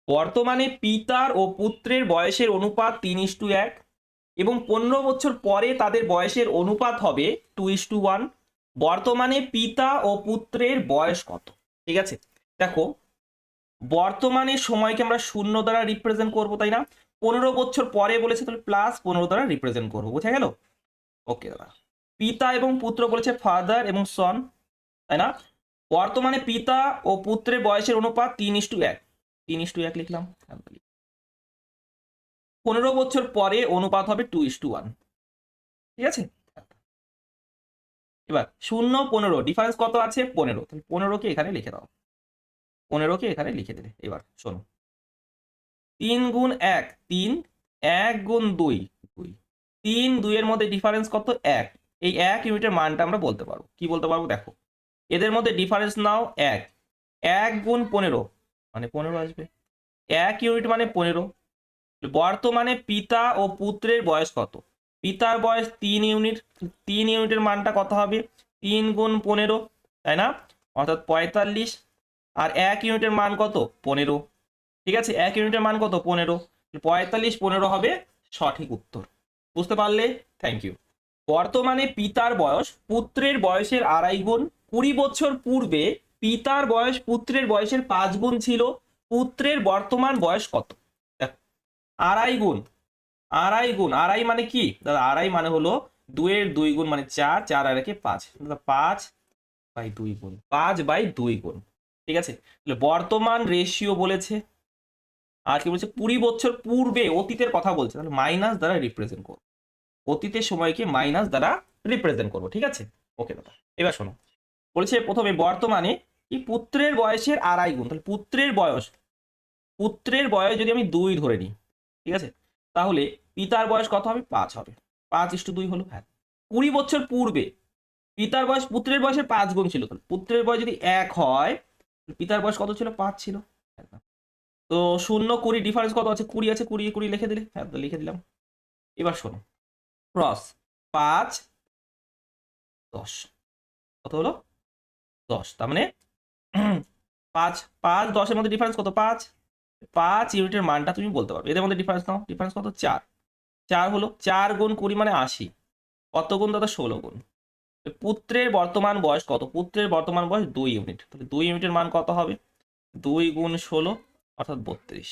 বর্তমানে পিতার ও পুত্রের বয়সের অনুপাত 3:1 এবং 15 বছর পরে তাদের বয়সের অনুপাত হবে 2:1। বর্তমানে পিতা ও পুত্রের বয়স কত? ঠিক আছে, দেখো বর্তমানের সময়কে আমরা শূন্য দ্বারা রিপ্রেজেন্ট করবো, তাই না? 15 বছর পরে বলেছে, তাহলে +15 দ্বারা রিপ্রেজেন্ট করবো, বোঝা গেল? ওকে দাদা। পিতা এবং পুত্র বলেছে ফাদার এবং সন, তাই না? বর্তমানে পিতা ও পুত্রের বয়সের অনুপাত 3:1, 3:1 লিখলাম। 15 বছর পরে অনুপাত হবে 2:1, ঠিক আছে? এবার 0 15 ডিফারেন্স কত আছে? 15, তাহলে 15কে এখানে লিখে দাও, 15কে এখানে লিখে দিলে। এবার শোনো, 3 গুণ 1 3, 1 গুণ 2 2, 3 2 এর মধ্যে ডিফারেন্স কত? 1। এই 1 ইউনিটের মানটা আমরা বলতে পারবো, কি বলতে পারবো? দেখো এদের মধ্যে ডিফারেন্স নাও 1, 1 গুণ 15 মানে 15 আসবে, 1 ইউনিট মানে 15। বর্তমানে পিতা ও পুত্রের বয়স কত? পিতার বয়স 3 ইউনিট, 3 ইউনিটের মানটা কত হবে? 3 গুণ 15, তাই না? অর্থাৎ 45। আর 1 ইউনিটের মান কত? 15, ঠিক আছে? 1 ইউনিটের মান কত? 15, 45 15 হবে সঠিক উত্তর। বুঝতে পারলে? Thank you. বর্তমানে পিতার বয়স পুত্রের বয়সের 2.5 গুণ। 20 বছর পূর্বে পিতার বয়স পুত্রের বয়সের 5 গুণ ছিল। পুত্রের বর্তমান বয়স কত? দেখো 2.5 গুণ, 2.5 গুণ, 2.5 মানে কি দাদা? 2.5 মানে হলো 2 এর 2 গুণ মানে 4, 4 আর 1 5, 5/2 গুণ, 5/2 গুণ, ঠিক আছে? তাহলে বর্তমান রেশিও বলেছে, আর কি বলছে? 20 বছর পূর্বে, অতীতের কথা বলছে, তাহলে মাইনাস দ্বারা রিপ্রেজেন্ট করবো, অতীতের সময়কে মাইনাস দ্বারা রিপ্রেজেন্ট করবো, ঠিক আছে? ওকে দাদা। এবার শোনো, বলছে প্রথমে বর্তমানে কি পুত্রের বয়সের 2.5 গুণ, তাহলে পুত্রের বয়স যদি আমি 2 ধরে নিই, ঠিক আছে, তাহলে পিতার বয়স কত হবে? 5 হবে, 5:2 হলো। হ্যাঁ, 20 বছর পূর্বে পিতার বয়স পুত্রের বয়সের 5 গুণ ছিল, তাহলে পুত্রের বয়স যদি 1 হয়, পিতার বয়স কত ছিল? 5 ছিল। তো 0 20 ডিফারেন্স কত আছে? 20 আছে, 20 20 লিখে দিলে। হ্যাঁ, লিখে দিলাম। এবার শোনো, ক্রস 5 10 কত হলো? 10, তার মানে 5 5 10 এর মধ্যে ডিফারেন্স কত? 5 ইউনিটের মানটা তুমি বলতে পারবে। এদের মধ্যে ডিফারেন্স নাও, ডিফারেন্স কত? 4 হলো। 4 গুণ 20 মানে 80, কত গুণ দাদা? 16 গুণ। পুত্রের বর্তমান বয়স কত? পুত্রের বর্তমান বয়স 2 ইউনিট, তাহলে 2 ইউনিটের মান কত হবে? 2 গুণ 16 অর্থাৎ 32।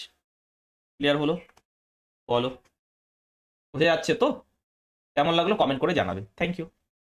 ক্লিয়ার হলো? বলো, বোঝা যাচ্ছে তো? কেমন লাগলো কমেন্ট করে জানাবে। Thank you.